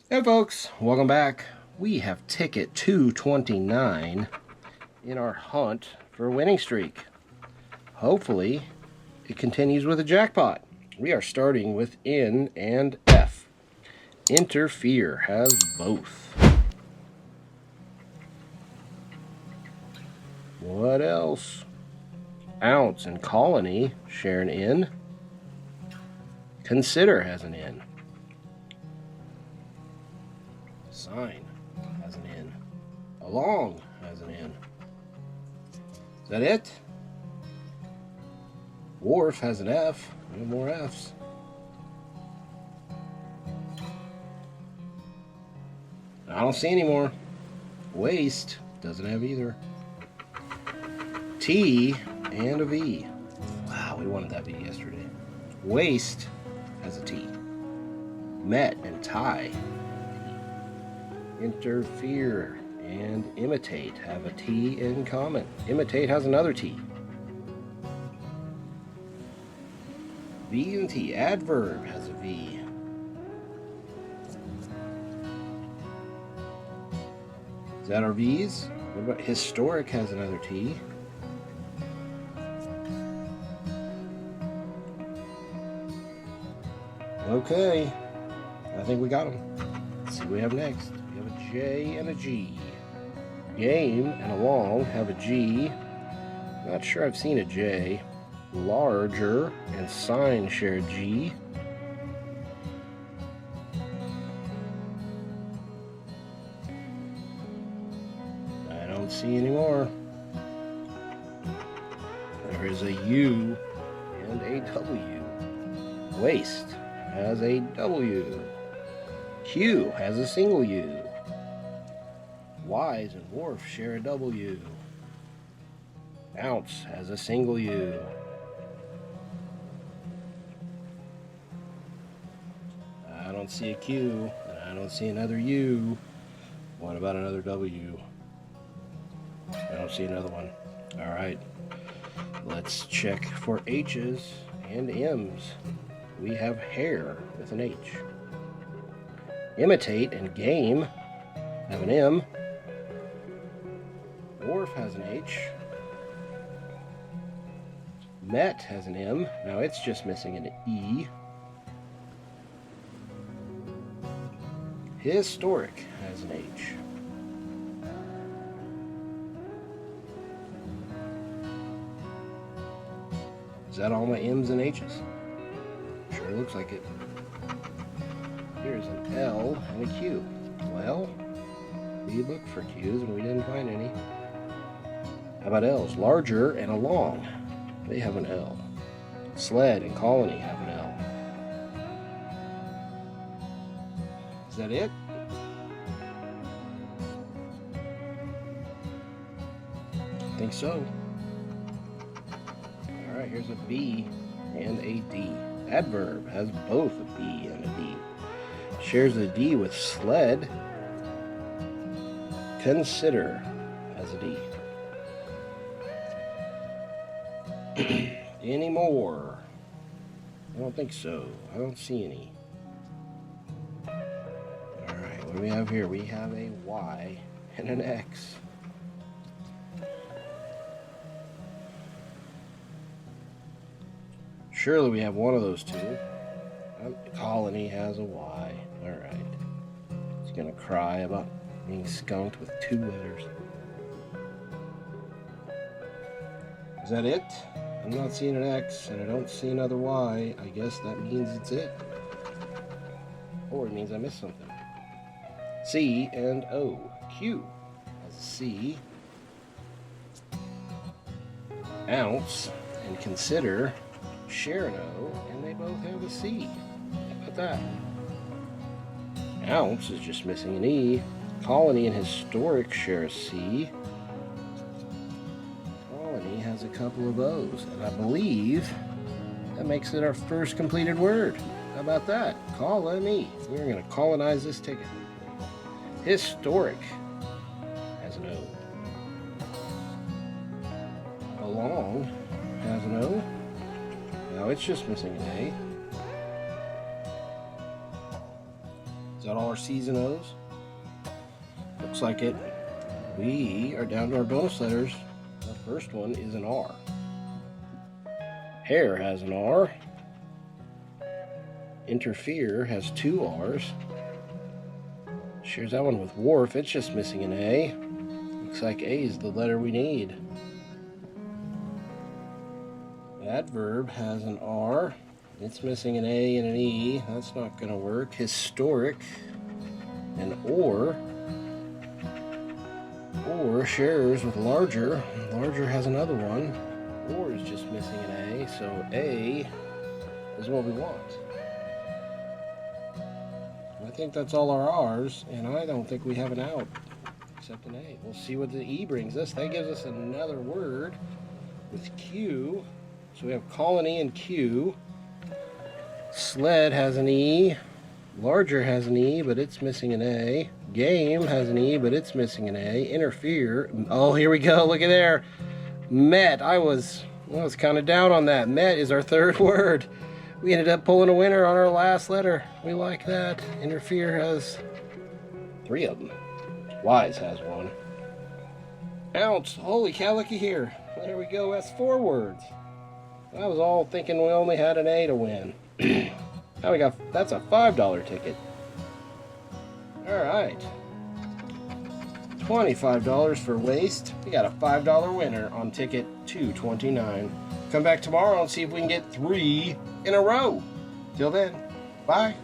Hey folks, welcome back. We have ticket 229 in our hunt for a winning streak. Hopefully, it continues with a jackpot. We are starting with N and F. Interfere has both. What else? Ounce and Colony share an N. Consider has an N. Sign has an N. Along has an N. Is that it? Wharf has an F. No more Fs. I don't see any more. Waste doesn't have either. T and a V. Wow, we wanted that V yesterday. Waste has a T. Met and tie. Interfere and imitate have a T in common. Imitate has another T. V and T. Adverb has a V. Is that our V's? What about historic has another T? Okay, I think we got them. Let's see what we have next. We have a J and a G. Game and along have a G. Not sure I've seen a J. Larger and sign share a G. I don't see any more. There is a U and a W. Waste has a W. Q has a single U. Wise and Wharf share a W. Ounce has a single U. I don't see a Q, and I don't see another U. What about another W? I don't see another one. All right, let's check for H's and M's. We have hair with an H. Imitate and game have an M. Wharf has an H. Met has an M. Now it's just missing an E. Historic has an H. Is that all my M's and H's? Sure looks like it. Here's an L and a Q. Well, we looked for Q's and we didn't find any. How about L's? Larger and along. They have an L. Sled and colony have an L. Is that it? I think so. Alright, here's a B and a D. Adverb has both a B and a D. Shares a D with sled. Consider has a D. Any more? I don't think so. I don't see any. Alright, what do we have here? We have a Y and an X. Surely we have one of those two. Colony has a Y. Alright. It's gonna cry about being skunked with two letters. Is that it? I'm not seeing an X and I don't see another Y. I guess that means it's it. Or it means I missed something. C and O. Q has a C. Ounce and consider share an O, and they both have a C. How about that? Ounce is just missing an E. Colony and historic share a C. Colony has a couple of O's, and I believe that makes it our first completed word. How about that? Colony. We're going to colonize this ticket. Historic has an O. Along has an O. Now it's just missing an A. Is that all our C's and O's? Looks like it. We are down to our bonus letters. The first one is an R. Hair has an R. Interfere has 2 R's. Shares that one with wharf. It's just missing an A. Looks like A is the letter we need. Adverb has an R. It's missing an A and an E. That's not going to work. Historic and or shares with larger. Larger has another one. Or is just missing an A. So A is what we want. I think that's all our R's, and I don't think we have an out except an A. We'll see what the E brings us. That gives us another word with Q. So we have colony and Q. Sled has an E. Larger has an E, but it's missing an A. Game has an E, but it's missing an A. Interfere. Oh, here we go. Look at there. Met. I was kind of down on that. Met is our third word. We ended up pulling a winner on our last letter. We like that. Interfere has 3 of them. Wise has 1. Ounce. Holy cow, looky here. There we go. That's 4 words. I was all thinking we only had an A to win. Now we got, that's a $5 ticket. Alright. $25 for waste. We got a $5 winner on ticket 229. Come back tomorrow and see if we can get 3 in a row. Till then, bye.